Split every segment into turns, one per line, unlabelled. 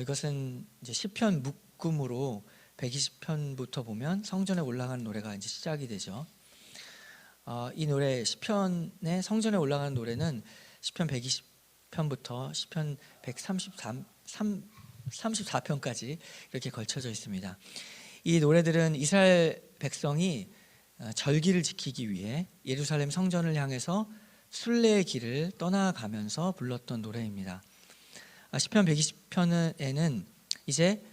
이것은 이제 시편 묶음으로 120편부터 보면 성전에 올라가는 노래가 이제 시작이 되죠. 이 노래 시편에 성전에 올라가는 노래는 시편 120편부터 시편 134편까지 이렇게 걸쳐져 있습니다. 이 노래들은 이스라엘 백성이 절기를 지키기 위해 예루살렘 성전을 향해서 순례의 길을 떠나가면서 불렀던 노래입니다. 시편 120편에는 이제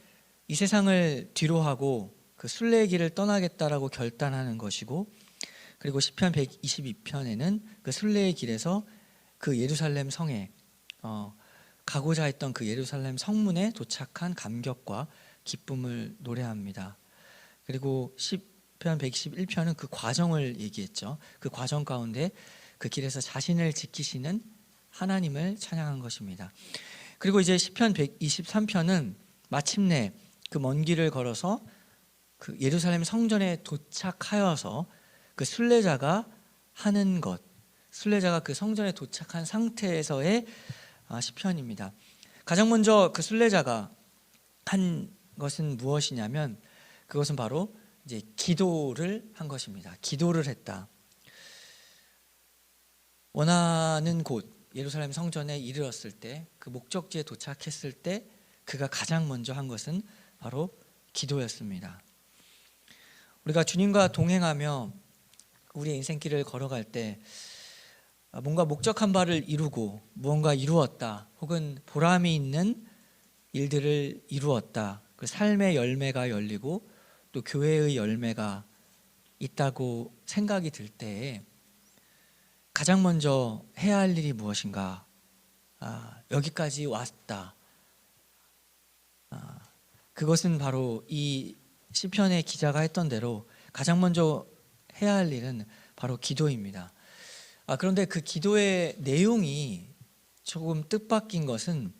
이 세상을 뒤로하고 그 순례의 길을 떠나겠다라고 결단하는 것이고, 그리고 시편 122편에는 그 순례의 길에서 그 예루살렘 성에 가고자 했던 그 예루살렘 성문에 도착한 감격과 기쁨을 노래합니다. 그리고 시편 121편은 그 과정을 얘기했죠. 그 과정 가운데 그 길에서 자신을 지키시는 하나님을 찬양한 것입니다. 그리고 이제 시편 123편은 마침내 그 먼 길을 걸어서 그 예루살렘 성전에 도착하여서 그 순례자가 하는 것, 순례자가 그 성전에 도착한 상태에서의 시편입니다. 가장 먼저 그 순례자가 한 것은 무엇이냐면, 그것은 바로 이제 기도를 한 것입니다. 기도를 했다. 원하는 곳 예루살렘 성전에 이르렀을 때, 그 목적지에 도착했을 때 그가 가장 먼저 한 것은 바로 기도였습니다. 우리가 주님과 동행하며 우리의 인생길을 걸어갈 때 뭔가 목적한 바를 이루고 무언가 이루었다, 혹은 보람이 있는 일들을 이루었다, 그 삶의 열매가 열리고 또 교회의 열매가 있다고 생각이 들 때에 가장 먼저 해야 할 일이 무엇인가? 여기까지 왔다. 그것은 바로 이 시편의 기자가 했던 대로 가장 먼저 해야 할 일은 바로 기도입니다. 그런데 그 기도의 내용이 조금 뜻밖인 것은,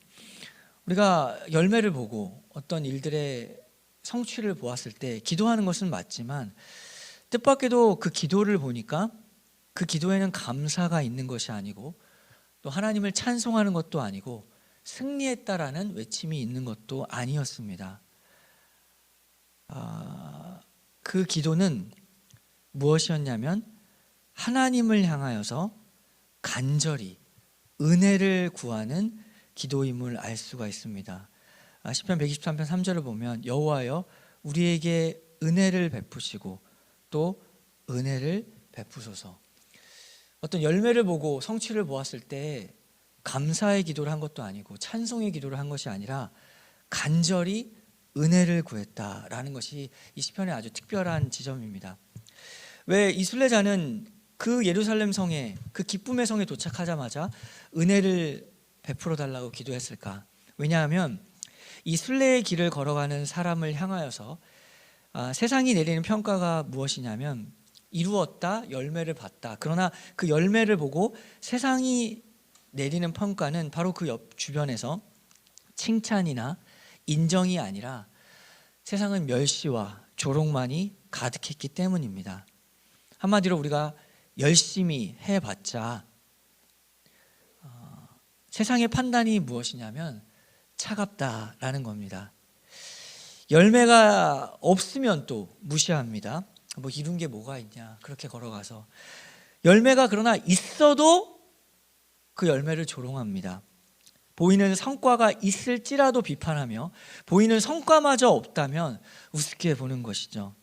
우리가 열매를 보고 어떤 일들의 성취를 보았을 때 기도하는 것은 맞지만, 뜻밖에도 그 기도를 보니까 그 기도에는 감사가 있는 것이 아니고, 또 하나님을 찬송하는 것도 아니고, 승리했다라는 외침이 있는 것도 아니었습니다. 그 기도는 무엇이었냐면, 하나님을 향하여서 간절히 은혜를 구하는 기도임을 알 수가 있습니다. 시편 123편 3절을 보면, 여호와여 우리에게 은혜를 베푸시고 또 은혜를 베푸소서. 어떤 열매를 보고 성취를 보았을 때 감사의 기도를 한 것도 아니고 찬송의 기도를 한 것이 아니라 간절히 은혜를 구했다라는 것이 이 시편의 아주 특별한 지점입니다. 왜 이 순례자는 그 예루살렘 성에, 그 기쁨의 성에 도착하자마자 은혜를 베풀어 달라고 기도했을까? 왜냐하면 이 순례의 길을 걸어가는 사람을 향하여서 세상이 내리는 평가가 무엇이냐면, 이루었다, 열매를 봤다. 그러나 그 열매를 보고 세상이 내리는 평가는 바로 그 옆 주변에서 칭찬이나 인정이 아니라 세상은 멸시와 조롱만이 가득했기 때문입니다. 한마디로 우리가 열심히 해봤자 세상의 판단이 무엇이냐면 차갑다라는 겁니다. 열매가 없으면 또 무시합니다. 뭐 이룬 게 뭐가 있냐, 그렇게 걸어가서. 열매가 그러나 있어도 그 열매를 조롱합니다. 보이는 성과가 있을지라도 비판하며, 보이는 성과마저 없다면 우습게 보는 것이죠.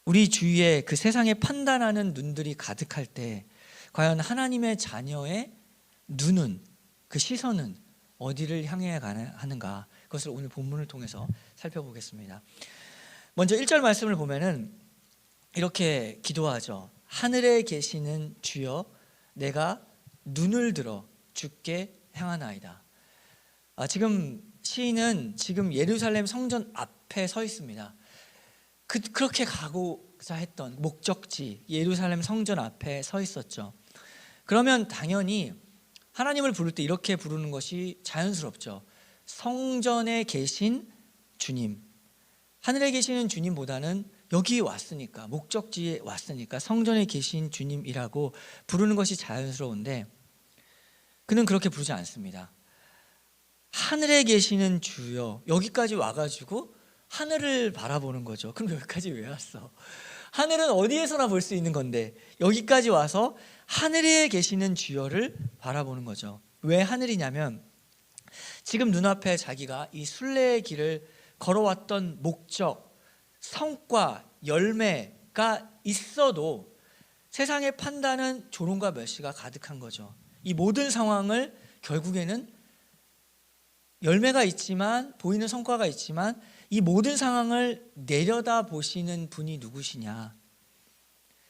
우리 주위에 그 세상에 판단하는 눈들이 가득할 때 과연 하나님의 자녀의 눈은, 그 시선은 어디를 향해 하는가? 그것을 오늘 본문을 통해서 살펴보겠습니다. 먼저 1절 말씀을 보면은 이렇게 기도하죠. 하늘에 계시는 주여, 내가 눈을 들어 주께 향하나이다. 지금 시인은 지금 예루살렘 성전 앞에 서 있습니다. 그렇게 가고자 했던 목적지 예루살렘 성전 앞에 서 있었죠. 그러면 당연히 하나님을 부를 때 이렇게 부르는 것이 자연스럽죠. 성전에 계신 주님, 하늘에 계시는 주님보다는 여기 왔으니까, 목적지에 왔으니까 성전에 계신 주님이라고 부르는 것이 자연스러운데, 그는 그렇게 부르지 않습니다. 하늘에 계시는 주여, 여기까지 와가지고 하늘을 바라보는 거죠. 그럼 여기까지 왜 왔어? 하늘은 어디에서나 볼 수 있는 건데 여기까지 와서 하늘에 계시는 주여를 바라보는 거죠. 왜 하늘이냐면 지금 눈앞에 자기가 이 순례의 길을 걸어왔던 목적, 성과, 열매가 있어도 세상의 판단은 조롱과 멸시가 가득한 거죠. 이 모든 상황을 결국에는 열매가 있지만, 보이는 성과가 있지만 이 모든 상황을 내려다 보시는 분이 누구시냐?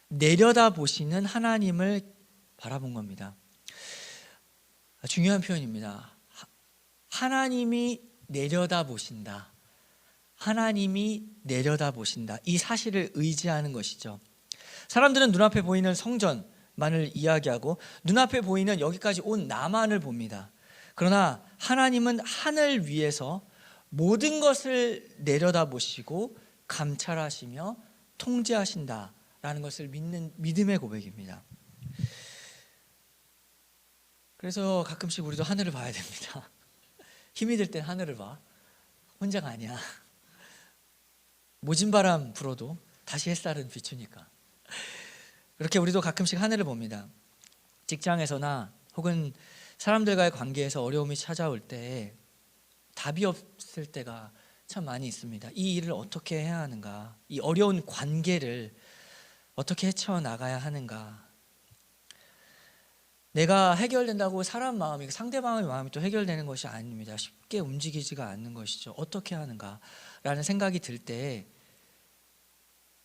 내려다 보시는 하나님을 바라본 겁니다. 중요한 표현입니다. 하나님이 내려다 보신다. 하나님이 내려다 보신다. 이 사실을 의지하는 것이죠. 사람들은 눈앞에 보이는 성전만을 이야기하고 눈앞에 보이는 여기까지 온 나만을 봅니다. 그러나 하나님은 하늘 위에서 모든 것을 내려다보시고 감찰하시며 통제하신다라는 것을 믿는 믿음의 고백입니다. 그래서 가끔씩 우리도 하늘을 봐야 됩니다. 힘이 들 땐 하늘을 봐. 혼자가 아니야. 모진 바람 불어도 다시 햇살은 비추니까. 그렇게 우리도 가끔씩 하늘을 봅니다. 직장에서나 혹은 사람들과의 관계에서 어려움이 찾아올 때 답이 없을 때가 참 많이 있습니다. 이 일을 어떻게 해야 하는가? 이 어려운 관계를 어떻게 헤쳐나가야 하는가? 내가 해결된다고 사람 마음이, 상대방의 마음이 또 해결되는 것이 아닙니다. 쉽게 움직이지가 않는 것이죠. 어떻게 하는가라는 생각이 들 때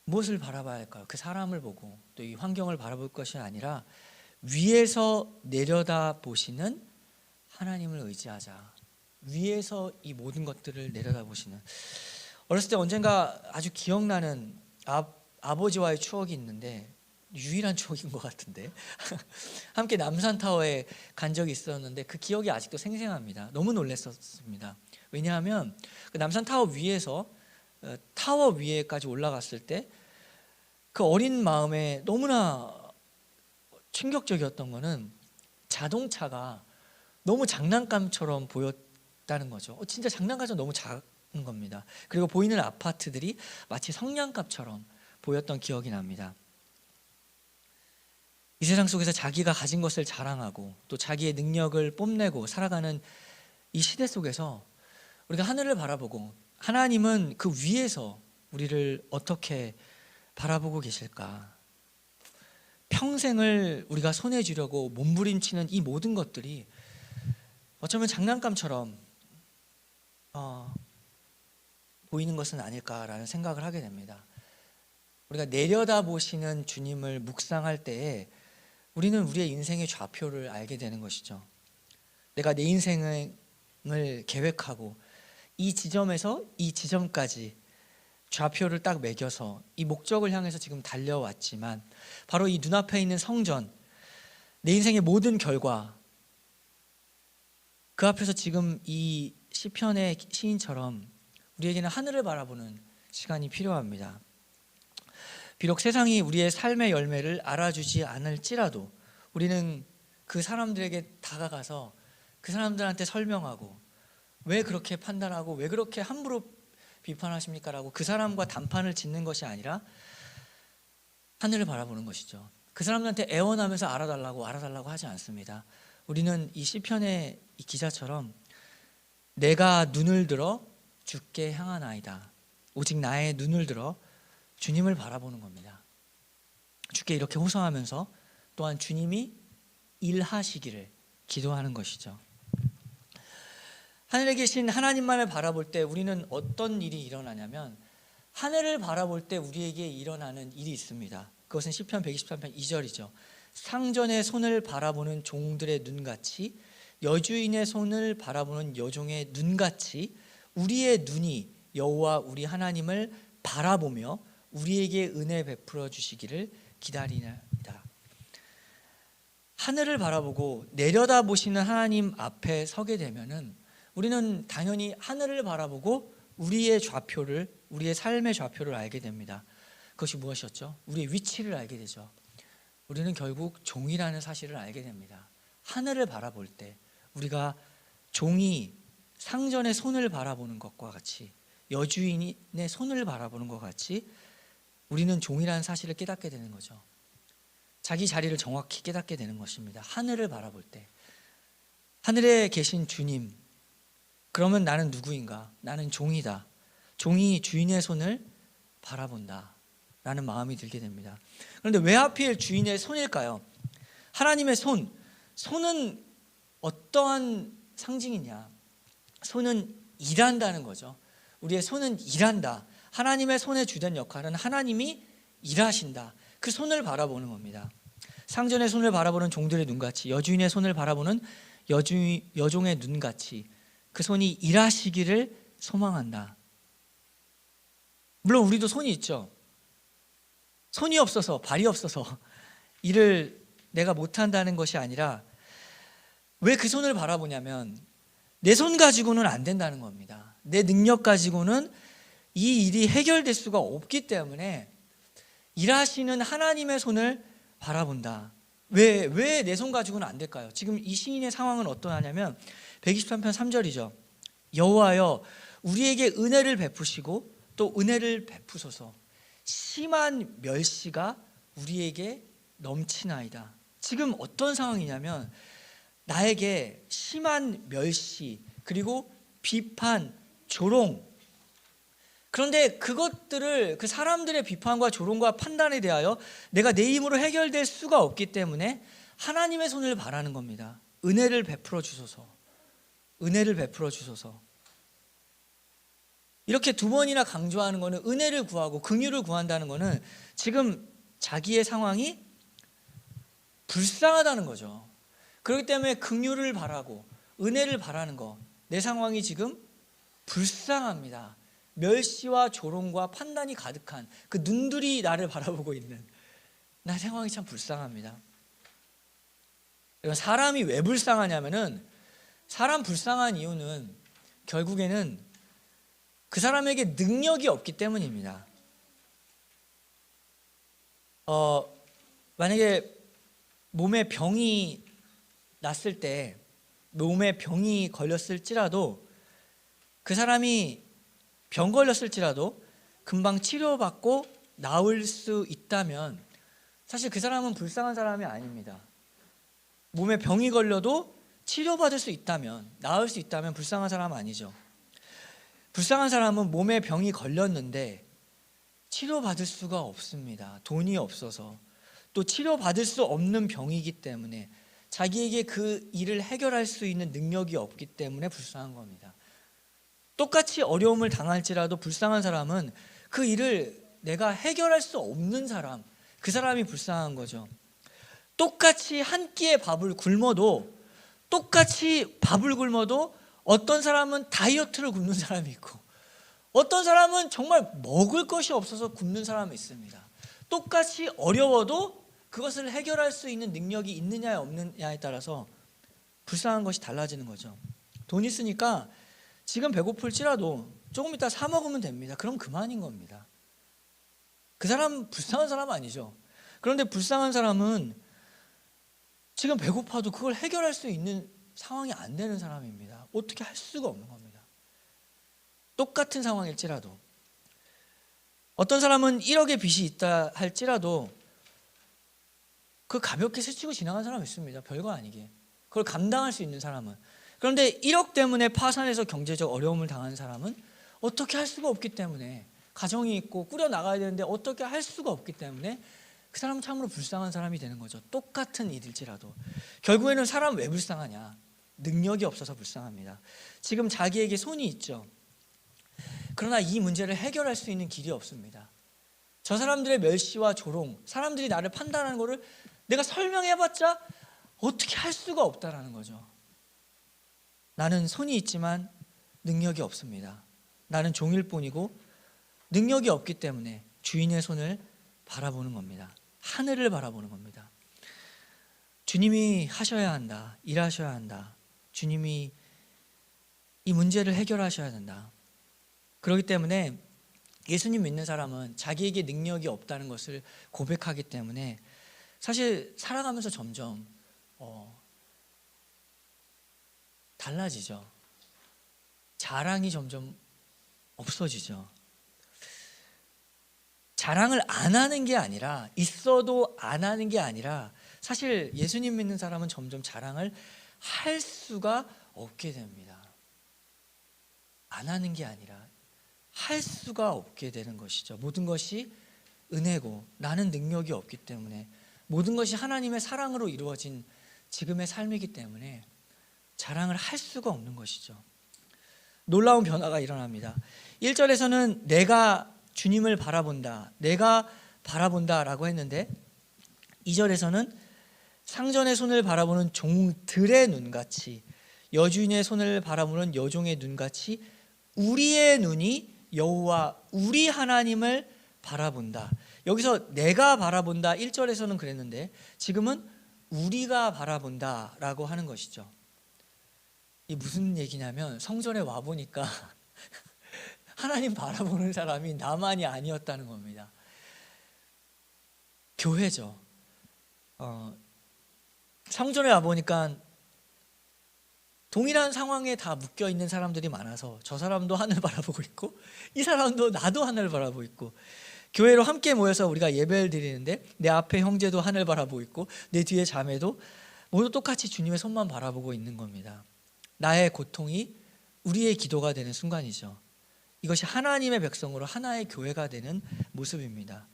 무엇을 바라봐야 할까요? 그 사람을 보고 또 이 환경을 바라볼 것이 아니라 위에서 내려다 보시는 하나님을 의지하자. 위에서 이 모든 것들을 내려다보시는. 어렸을 때 언젠가 아주 기억나는 아버지와의 추억이 있는데 유일한 추억인 것 같은데 함께 남산타워에 간 적이 있었는데 그 기억이 아직도 생생합니다. 너무 놀랐었습니다. 왜냐하면 그 남산타워 위에서 타워 위에까지 올라갔을 때 그 어린 마음에 너무나 충격적이었던 거는 자동차가 너무 장난감처럼 보였다는 거죠. 진짜 장난감처럼 너무 작은 겁니다. 그리고 보이는 아파트들이 마치 성냥갑처럼 보였던 기억이 납니다. 이 세상 속에서 자기가 가진 것을 자랑하고 또 자기의 능력을 뽐내고 살아가는 이 시대 속에서 우리가 하늘을 바라보고 하나님은 그 위에서 우리를 어떻게 바라보고 계실까? 평생을 우리가 손에 쥐려고 몸부림치는 이 모든 것들이 어쩌면 장난감처럼 보이는 것은 아닐까라는 생각을 하게 됩니다. 우리가 내려다보시는 주님을 묵상할 때에 우리는 우리의 인생의 좌표를 알게 되는 것이죠. 내가 내 인생을 계획하고 이 지점에서 이 지점까지 좌표를 딱 매겨서 이 목적을 향해서 지금 달려왔지만 바로 이 눈앞에 있는 성전, 내 인생의 모든 결과, 그 앞에서 지금 이 시편의 시인처럼 우리에게는 하늘을 바라보는 시간이 필요합니다. 비록 세상이 우리의 삶의 열매를 알아주지 않을지라도 우리는 그 사람들에게 다가가서 그 사람들한테 설명하고 왜 그렇게 판단하고 왜 그렇게 함부로 비판하십니까? 라고 그 사람과 단판을 짓는 것이 아니라 하늘을 바라보는 것이죠. 그 사람들한테 애원하면서 알아달라고 하지 않습니다. 우리는 이 시편의 이 기자처럼 내가 눈을 들어 주께 향하나이다. 오직 나의 눈을 들어 주님을 바라보는 겁니다. 주께 이렇게 호소하면서 또한 주님이 일하시기를 기도하는 것이죠. 하늘에 계신 하나님만을 바라볼 때 우리는 어떤 일이 일어나냐면 하늘을 바라볼 때 우리에게 일어나는 일이 있습니다. 그것은 시편 123편 2절이죠. 상전의 손을 바라보는 종들의 눈같이 여주인의 손을 바라보는 여종의 눈같이 우리의 눈이 여호와 우리 하나님을 바라보며 우리에게 은혜 베풀어 주시기를 기다리나이다. 하늘을 바라보고 내려다보시는 하나님 앞에 서게 되면은 우리는 당연히 하늘을 바라보고 우리의 좌표를, 우리의 삶의 좌표를 알게 됩니다. 그것이 무엇이었죠? 우리의 위치를 알게 되죠. 우리는 결국 종이라는 사실을 알게 됩니다. 하늘을 바라볼 때 우리가 종이 상전의 손을 바라보는 것과 같이, 여주인의 손을 바라보는 것 같이 우리는 종이라는 사실을 깨닫게 되는 거죠. 자기 자리를 정확히 깨닫게 되는 것입니다. 하늘을 바라볼 때, 하늘에 계신 주님, 그러면 나는 누구인가? 나는 종이다. 종이 주인의 손을 바라본다 라는 마음이 들게 됩니다. 그런데 왜 하필 주인의 손일까요? 하나님의 손은 어떠한 상징이냐? 손은 일한다는 거죠. 우리의 손은 일한다. 하나님의 손에 주된 역할은 하나님이 일하신다. 그 손을 바라보는 겁니다. 상전의 손을 바라보는 종들의 눈같이, 여주인의 손을 바라보는 여종의 눈같이 그 손이 일하시기를 소망한다. 물론 우리도 손이 있죠. 손이 없어서, 발이 없어서 일을 내가 못한다는 것이 아니라, 왜 그 손을 바라보냐면 내 손 가지고는 안 된다는 겁니다. 내 능력 가지고는 이 일이 해결될 수가 없기 때문에 일하시는 하나님의 손을 바라본다. 왜 내 손 가지고는 안 될까요? 지금 이 시인의 상황은 어떠하냐면 123편 3절이죠. 여호와여 우리에게 은혜를 베푸시고 또 은혜를 베푸소서. 심한 멸시가 우리에게 넘치나이다. 지금 어떤 상황이냐면 나에게 심한 멸시, 그리고 비판, 조롱, 그런데 그것들을, 그 사람들의 비판과 조롱과 판단에 대하여 내가 내 힘으로 해결될 수가 없기 때문에 하나님의 손을 바라는 겁니다. 은혜를 베풀어 주소서. 은혜를 베풀어 주소서. 이렇게 두 번이나 강조하는 것은 은혜를 구하고 긍휼을 구한다는 것은 지금 자기의 상황이 불쌍하다는 거죠. 그렇기 때문에 긍휼을 바라고 은혜를 바라는 거, 내 상황이 지금 불쌍합니다. 멸시와 조롱과 판단이 가득한 그 눈들이 나를 바라보고 있는 나 상황이 참 불쌍합니다. 사람이 왜 불쌍하냐면은, 사람 불쌍한 이유는 결국에는 그 사람에게 능력이 없기 때문입니다. 만약에 몸에 병이 났을 때, 몸에 병이 걸렸을지라도, 그 사람이 병 걸렸을지라도 금방 치료받고 나을 수 있다면 사실 그 사람은 불쌍한 사람이 아닙니다. 몸에 병이 걸려도 치료받을 수 있다면, 나을 수 있다면 불쌍한 사람은 아니죠. 불쌍한 사람은 몸에 병이 걸렸는데 치료받을 수가 없습니다. 돈이 없어서, 또 치료받을 수 없는 병이기 때문에, 자기에게 그 일을 해결할 수 있는 능력이 없기 때문에 불쌍한 겁니다. 똑같이 어려움을 당할지라도 불쌍한 사람은 그 일을 내가 해결할 수 없는 사람, 그 사람이 불쌍한 거죠. 똑같이 한 끼의 밥을 굶어도, 똑같이 밥을 굶어도 어떤 사람은 다이어트를 굶는 사람이 있고, 어떤 사람은 정말 먹을 것이 없어서 굶는 사람이 있습니다. 똑같이 어려워도 그것을 해결할 수 있는 능력이 있느냐 없느냐에 따라서 불쌍한 것이 달라지는 거죠. 돈 있으니까 지금 배고플지라도 조금 이따 사 먹으면 됩니다. 그럼 그만인 겁니다. 그 사람 불쌍한 사람 아니죠. 그런데 불쌍한 사람은 지금 배고파도 그걸 해결할 수 있는 상황이 안 되는 사람입니다. 어떻게 할 수가 없는 겁니다. 똑같은 상황일지라도, 어떤 사람은 1억의 빚이 있다 할지라도 그 가볍게 스치고 지나간 사람이 있습니다. 별거 아니게. 그걸 감당할 수 있는 사람은. 그런데 1억 때문에 파산해서 경제적 어려움을 당하는 사람은 어떻게 할 수가 없기 때문에, 가정이 있고 꾸려 나가야 되는데 어떻게 할 수가 없기 때문에 그 사람은 참으로 불쌍한 사람이 되는 거죠. 똑같은 일일지라도. 결국에는 사람 왜 불쌍하냐? 능력이 없어서 불쌍합니다. 지금 자기에게 손이 있죠. 그러나 이 문제를 해결할 수 있는 길이 없습니다. 저 사람들의 멸시와 조롱, 사람들이 나를 판단하는 것을 내가 설명해봤자 어떻게 할 수가 없다라는 거죠. 나는 손이 있지만 능력이 없습니다. 나는 종일 뿐이고 능력이 없기 때문에 주인의 손을 바라보는 겁니다. 하늘을 바라보는 겁니다. 주님이 하셔야 한다. 일하셔야 한다. 주님이 이 문제를 해결하셔야 된다. 그렇기 때문에 예수님 믿는 사람은 자기에게 능력이 없다는 것을 고백하기 때문에 사실 살아가면서 점점 달라지죠. 자랑이 점점 없어지죠. 자랑을 안 하는 게 아니라, 있어도 안 하는 게 아니라, 사실 예수님 믿는 사람은 점점 자랑을 할 수가 없게 됩니다. 안 하는 게 아니라 할 수가 없게 되는 것이죠. 모든 것이 은혜고 나는 능력이 없기 때문에, 모든 것이 하나님의 사랑으로 이루어진 지금의 삶이기 때문에 자랑을 할 수가 없는 것이죠. 놀라운 변화가 일어납니다. 1절에서는 내가 주님을 바라본다, 내가 바라본다라고 했는데 2절에서는 상전의 손을 바라보는 종들의 눈같이, 여주인의 손을 바라보는 여종의 눈같이 우리의 눈이 여호와 우리 하나님을 바라본다. 여기서 내가 바라본다 1절에서는 그랬는데 지금은 우리가 바라본다라고 하는 것이죠. 이 무슨 얘기냐면, 성전에 와보니까 하나님 바라보는 사람이 나만이 아니었다는 겁니다. 교회죠. 성전에 와보니까 동일한 상황에 다 묶여 있는 사람들이 많아서 저 사람도 하늘 바라보고 있고 이 사람도 나도 하늘 바라보고 있고, 교회로 함께 모여서 우리가 예배를 드리는데 내 앞에 형제도 하늘 바라보고 있고 내 뒤에 자매도 모두 똑같이 주님의 손만 바라보고 있는 겁니다. 나의 고통이 우리의 기도가 되는 순간이죠. 이것이 하나님의 백성으로 하나의 교회가 되는 모습입니다.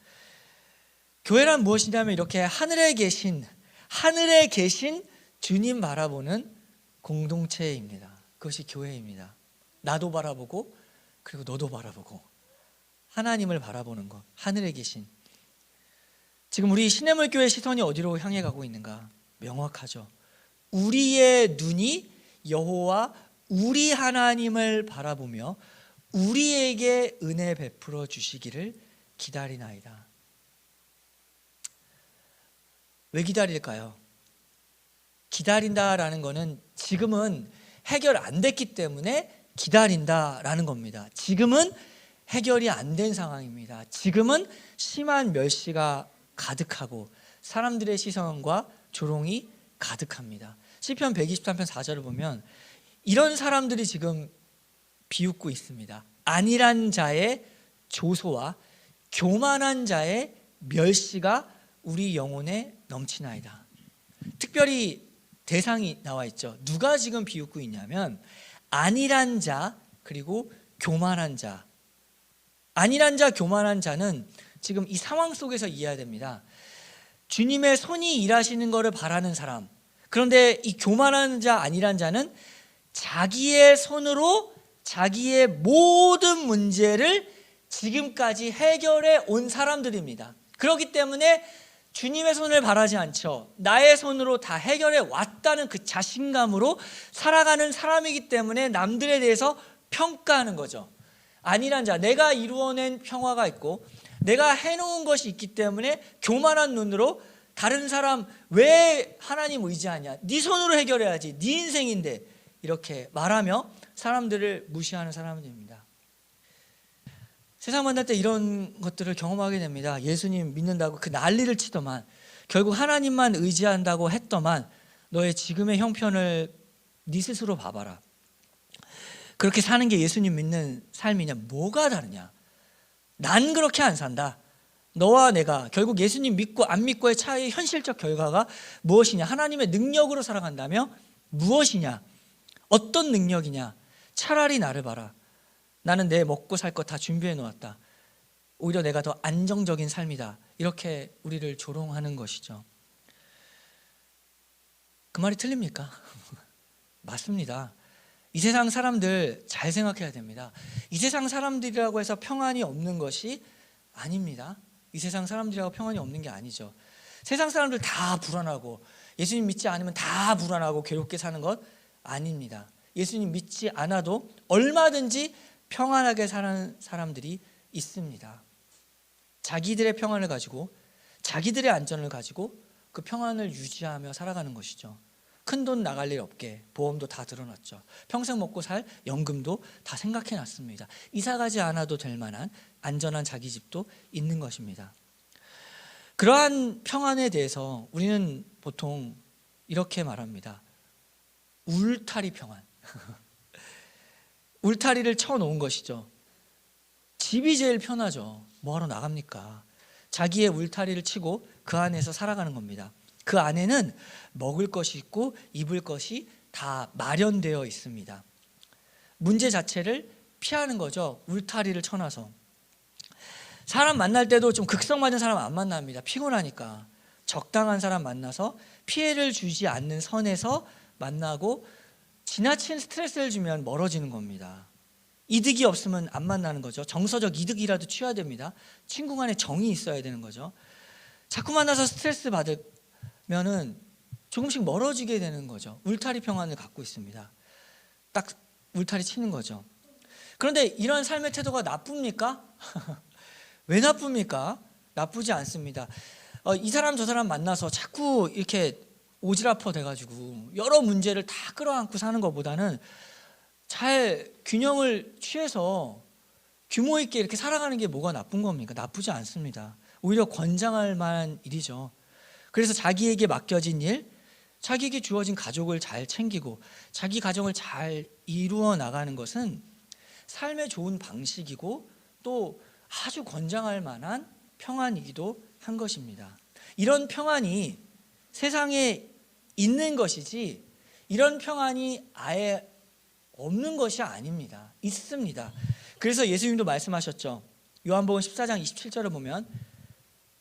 교회란 무엇이냐면 이렇게 하늘에 계신 주님 바라보는 공동체입니다. 그것이 교회입니다. 나도 바라보고 그리고 너도 바라보고 하나님을 바라보는 것, 하늘에 계신. 지금 우리 시냇물교회 시선이 어디로 향해 가고 있는가? 명확하죠. 우리의 눈이 여호와 우리 하나님을 바라보며 우리에게 은혜 베풀어 주시기를 기다리나이다. 왜 기다릴까요? 기다린다라는 것은 지금은 해결 안 됐기 때문에 기다린다라는 겁니다. 지금은 해결이 안 된 상황입니다. 지금은 심한 멸시가 가득하고 사람들의 시선과 조롱이 가득합니다. 시편 123편 4절을 보면 이런 사람들이 지금 비웃고 있습니다. 안일한 자의 조소와 교만한 자의 멸시가 우리 영혼에 넘치나이다. 특별히 대상이 나와 있죠. 누가 지금 비웃고 있냐면 안일한 자 그리고 교만한 자. 안일한 자, 교만한 자는 지금 이 상황 속에서 이해해야 됩니다. 주님의 손이 일하시는 것을 바라는 사람. 그런데 이 교만한 자, 안일한 자는 자기의 손으로 자기의 모든 문제를 지금까지 해결해 온 사람들입니다. 그렇기 때문에 주님의 손을 바라지 않죠. 나의 손으로 다 해결해 왔다는 그 자신감으로 살아가는 사람이기 때문에 남들에 대해서 평가하는 거죠. 안일한 자, 내가 이루어낸 평화가 있고 내가 해놓은 것이 있기 때문에 교만한 눈으로 다른 사람 왜 하나님 의지하냐, 네 손으로 해결해야지, 네 인생인데, 이렇게 말하며 사람들을 무시하는 사람들입니다. 세상 만날 때 이런 것들을 경험하게 됩니다. 예수님 믿는다고 그 난리를 치더만, 결국 하나님만 의지한다고 했더만 너의 지금의 형편을 네 스스로 봐봐라. 그렇게 사는 게 예수님 믿는 삶이냐? 뭐가 다르냐? 난 그렇게 안 산다. 너와 내가 결국 예수님 믿고 안 믿고의 차이의 현실적 결과가 무엇이냐? 하나님의 능력으로 살아간다며 무엇이냐? 어떤 능력이냐? 차라리 나를 봐라. 나는 내 먹고 살 거 다 준비해 놓았다. 오히려 내가 더 안정적인 삶이다. 이렇게 우리를 조롱하는 것이죠. 그 말이 틀립니까? 맞습니다. 이 세상 사람들 잘 생각해야 됩니다. 이 세상 사람들이라고 해서 평안이 없는 것이 아닙니다. 이 세상 사람들이라고 평안이 없는 게 아니죠. 세상 사람들 다 불안하고 예수님 믿지 않으면 다 불안하고 괴롭게 사는 것 아닙니다. 예수님 믿지 않아도 얼마든지 평안하게 사는 사람들이 있습니다. 자기들의 평안을 가지고 자기들의 안전을 가지고 그 평안을 유지하며 살아가는 것이죠. 큰돈 나갈 일 없게 보험도 다 들어놨죠. 평생 먹고 살 연금도 다 생각해 놨습니다. 이사 가지 않아도 될 만한 안전한 자기 집도 있는 것입니다. 그러한 평안에 대해서 우리는 보통 이렇게 말합니다. 울타리 평안. 울타리를 쳐놓은 것이죠. 집이 제일 편하죠. 뭐하러 나갑니까? 자기의 울타리를 치고 그 안에서 살아가는 겁니다. 그 안에는 먹을 것이 있고 입을 것이 다 마련되어 있습니다. 문제 자체를 피하는 거죠. 울타리를 쳐놔서. 사람 만날 때도 좀 극성맞은 사람 안 만납니다. 피곤하니까. 적당한 사람 만나서 피해를 주지 않는 선에서 만나고 지나친 스트레스를 주면 멀어지는 겁니다. 이득이 없으면 안 만나는 거죠. 정서적 이득이라도 취해야 됩니다. 친구 간에 정이 있어야 되는 거죠. 자꾸 만나서 스트레스 받으면은 조금씩 멀어지게 되는 거죠. 울타리 평안을 갖고 있습니다. 딱 울타리 치는 거죠. 그런데 이런 삶의 태도가 나쁩니까? 왜 나쁩니까? 나쁘지 않습니다. 이 사람 저 사람 만나서 자꾸 이렇게 오지랖퍼 돼가지고 여러 문제를 다 끌어안고 사는 것보다는 잘 균형을 취해서 규모 있게 이렇게 살아가는 게 뭐가 나쁜 겁니까? 나쁘지 않습니다. 오히려 권장할 만한 일이죠. 그래서 자기에게 맡겨진 일, 자기에게 주어진 가족을 잘 챙기고 자기 가정을 잘 이루어 나가는 것은 삶의 좋은 방식이고 또 아주 권장할 만한 평안이기도 한 것입니다. 이런 평안이 세상에 있는 것이지 이런 평안이 아예 없는 것이 아닙니다. 있습니다. 그래서 예수님도 말씀하셨죠. 요한복음 14장 27절을 보면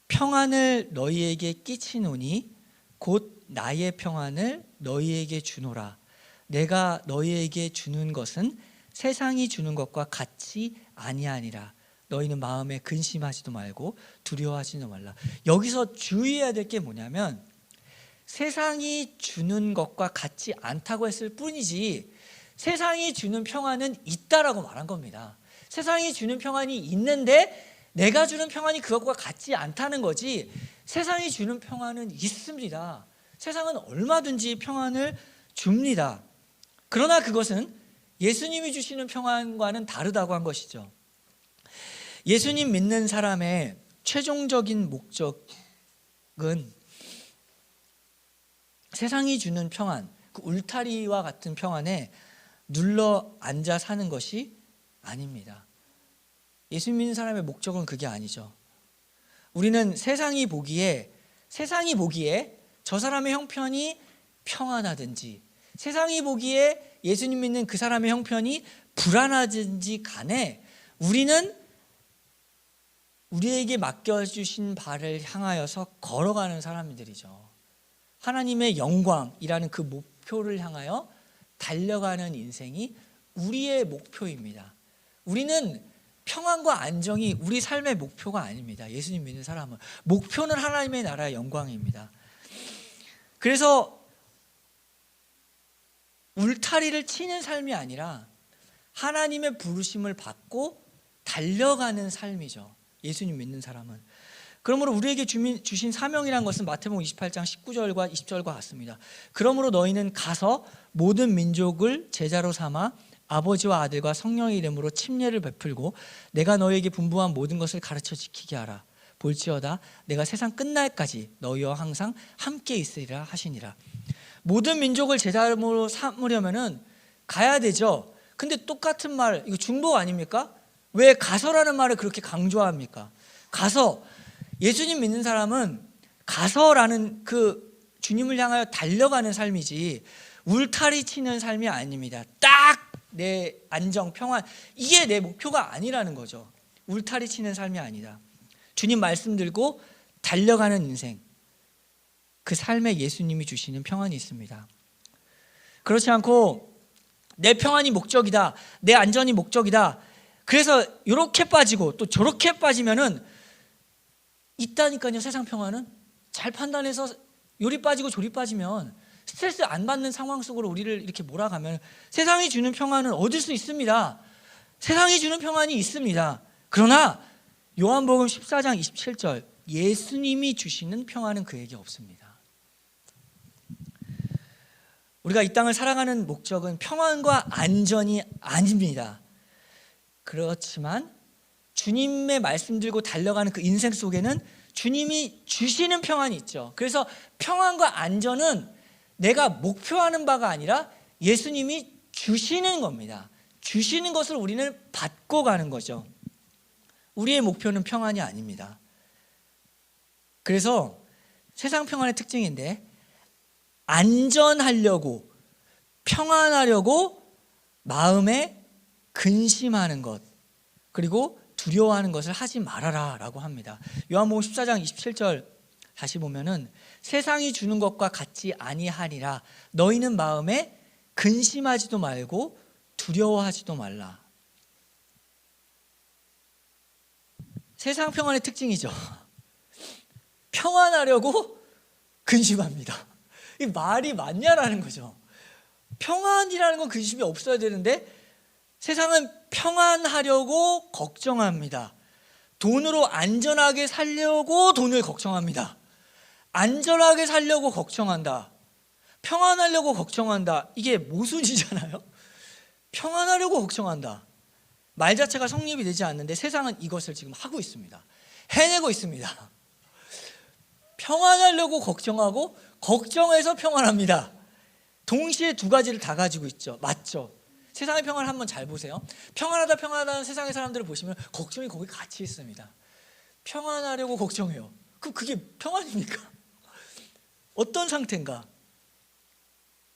평안을 너희에게 끼치노니 곧 나의 평안을 너희에게 주노라. 내가 너희에게 주는 것은 세상이 주는 것과 같이 아니하니라. 너희는 마음에 근심하지도 말고 두려워하지도 말라. 여기서 주의해야 될 게 뭐냐면 세상이 주는 것과 같지 않다고 했을 뿐이지 세상이 주는 평안은 있다라고 말한 겁니다. 세상이 주는 평안이 있는데 내가 주는 평안이 그것과 같지 않다는 거지 세상이 주는 평안은 있습니다. 세상은 얼마든지 평안을 줍니다. 그러나 그것은 예수님이 주시는 평안과는 다르다고 한 것이죠. 예수님 믿는 사람의 최종적인 목적은 세상이 주는 평안, 그 울타리와 같은 평안에 눌러 앉아 사는 것이 아닙니다. 예수 믿는 사람의 목적은 그게 아니죠. 우리는 세상이 보기에 저 사람의 형편이 평안하든지 세상이 보기에 예수님 믿는 그 사람의 형편이 불안하든지 간에 우리는 우리에게 맡겨주신 바를 향하여서 걸어가는 사람들이죠. 하나님의 영광이라는 그 목표를 향하여 달려가는 인생이 우리의 목표입니다. 우리는 평안과 안정이 우리 삶의 목표가 아닙니다. 예수님 믿는 사람은 목표는 하나님의 나라의 영광입니다. 그래서 울타리를 치는 삶이 아니라 하나님의 부르심을 받고 달려가는 삶이죠. 예수님 믿는 사람은. 그러므로 우리에게 주신 사명이란 것은 마태복음 28장 19절과 20절과 같습니다. 그러므로 너희는 가서 모든 민족을 제자로 삼아 아버지와 아들과 성령의 이름으로 침례를 베풀고 내가 너희에게 분부한 모든 것을 가르쳐 지키게 하라. 볼지어다 내가 세상 끝날까지 너희와 항상 함께 있으리라 하시니라. 모든 민족을 제자로 삼으려면은 가야 되죠. 근데 똑같은 말, 이거 중복 아닙니까? 왜 가서라는 말을 그렇게 강조합니까? 가서, 예수님 믿는 사람은 가서라는 그 주님을 향하여 달려가는 삶이지 울타리 치는 삶이 아닙니다. 딱 내 안정, 평안, 이게 내 목표가 아니라는 거죠. 울타리 치는 삶이 아니다. 주님 말씀 들고 달려가는 인생, 그 삶에 예수님이 주시는 평안이 있습니다. 그렇지 않고 내 평안이 목적이다, 내 안전이 목적이다, 그래서 이렇게 빠지고 또 저렇게 빠지면은 있다니까요. 세상 평안은 잘 판단해서 요리 빠지고 조리 빠지면 스트레스 안 받는 상황 속으로 우리를 이렇게 몰아가면 세상이 주는 평안은 얻을 수 있습니다. 세상이 주는 평안이 있습니다. 그러나 요한복음 14장 27절 예수님이 주시는 평안은 그에게 없습니다. 우리가 이 땅을 살아가는 목적은 평안과 안전이 아닙니다. 그렇지만 주님의 말씀 들고 달려가는 그 인생 속에는 주님이 주시는 평안이 있죠. 그래서 평안과 안전은 내가 목표하는 바가 아니라 예수님이 주시는 겁니다. 주시는 것을 우리는 받고 가는 거죠. 우리의 목표는 평안이 아닙니다. 그래서 세상 평안의 특징인데, 안전하려고, 평안하려고 마음에 근심하는 것, 그리고 두려워하는 것을 하지 말아라 라고 합니다. 요한복음 14장 27절 다시 보면은, 세상이 주는 것과 같지 아니하리라. 너희는 마음에 근심하지도 말고 두려워하지도 말라. 세상 평안의 특징이죠. 평안하려고 근심합니다. 이 말이 맞냐라는 거죠. 평안이라는 건 근심이 없어야 되는데 세상은 평안하려고 걱정합니다. 돈으로 안전하게 살려고 돈을 걱정합니다. 안전하게 살려고 걱정한다. 평안하려고 걱정한다. 이게 모순이잖아요. 평안하려고 걱정한다. 말 자체가 성립이 되지 않는데 세상은 이것을 지금 하고 있습니다. 해내고 있습니다. 평안하려고 걱정하고 걱정해서 평안합니다. 동시에 두 가지를 다 가지고 있죠. 맞죠? 세상의 평안을 한번 잘 보세요. 평안하다는 세상의 사람들을 보시면 걱정이 거기 같이 있습니다. 평안하려고 걱정해요. 그럼 그게 평안입니까? 어떤 상태인가?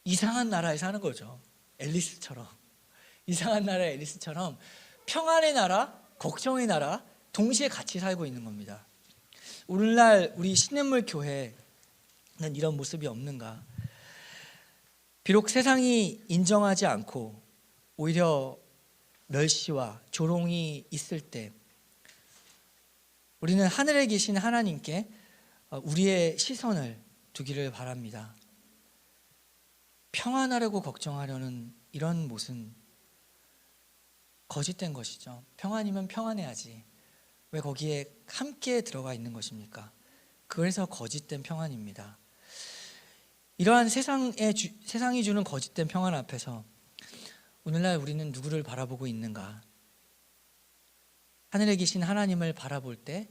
이상한 나라에 사는 거죠. 앨리스처럼. 이상한 나라의 앨리스처럼 평안의 나라, 걱정의 나라 동시에 같이 살고 있는 겁니다. 오늘날 우리 신냇물 교회는 이런 모습이 없는가? 비록 세상이 인정하지 않고 오히려 멸시와 조롱이 있을 때 우리는 하늘에 계신 하나님께 우리의 시선을 두기를 바랍니다. 평안하려고 걱정하려는 이런 모습은 거짓된 것이죠. 평안이면 평안해야지. 왜 거기에 함께 들어가 있는 것입니까? 그래서 거짓된 평안입니다. 이러한 세상이 주는 거짓된 평안 앞에서 오늘날 우리는 누구를 바라보고 있는가? 하늘에 계신 하나님을 바라볼 때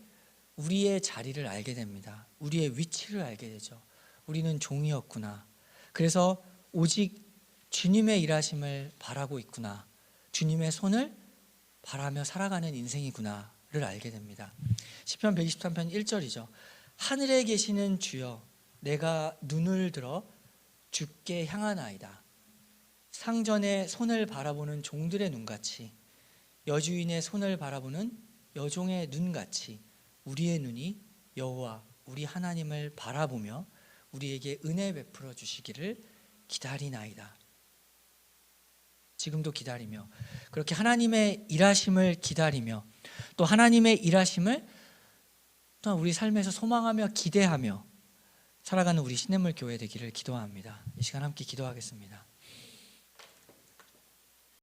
우리의 자리를 알게 됩니다. 우리의 위치를 알게 되죠. 우리는 종이었구나. 그래서 오직 주님의 일하심을 바라고 있구나. 주님의 손을 바라며 살아가는 인생이구나를 알게 됩니다. 시편 123편 1절이죠. 하늘에 계시는 주여, 내가 눈을 들어 주께 향하나이다. 상전의 손을 바라보는 종들의 눈같이, 여주인의 손을 바라보는 여종의 눈같이 우리의 눈이 여호와 우리 하나님을 바라보며 우리에게 은혜 베풀어 주시기를 기다리나이다. 지금도 기다리며, 그렇게 하나님의 일하심을 기다리며, 또 하나님의 일하심을 또 우리 삶에서 소망하며 기대하며 살아가는 우리 신냇물 교회 되기를 기도합니다. 이 시간 함께 기도하겠습니다.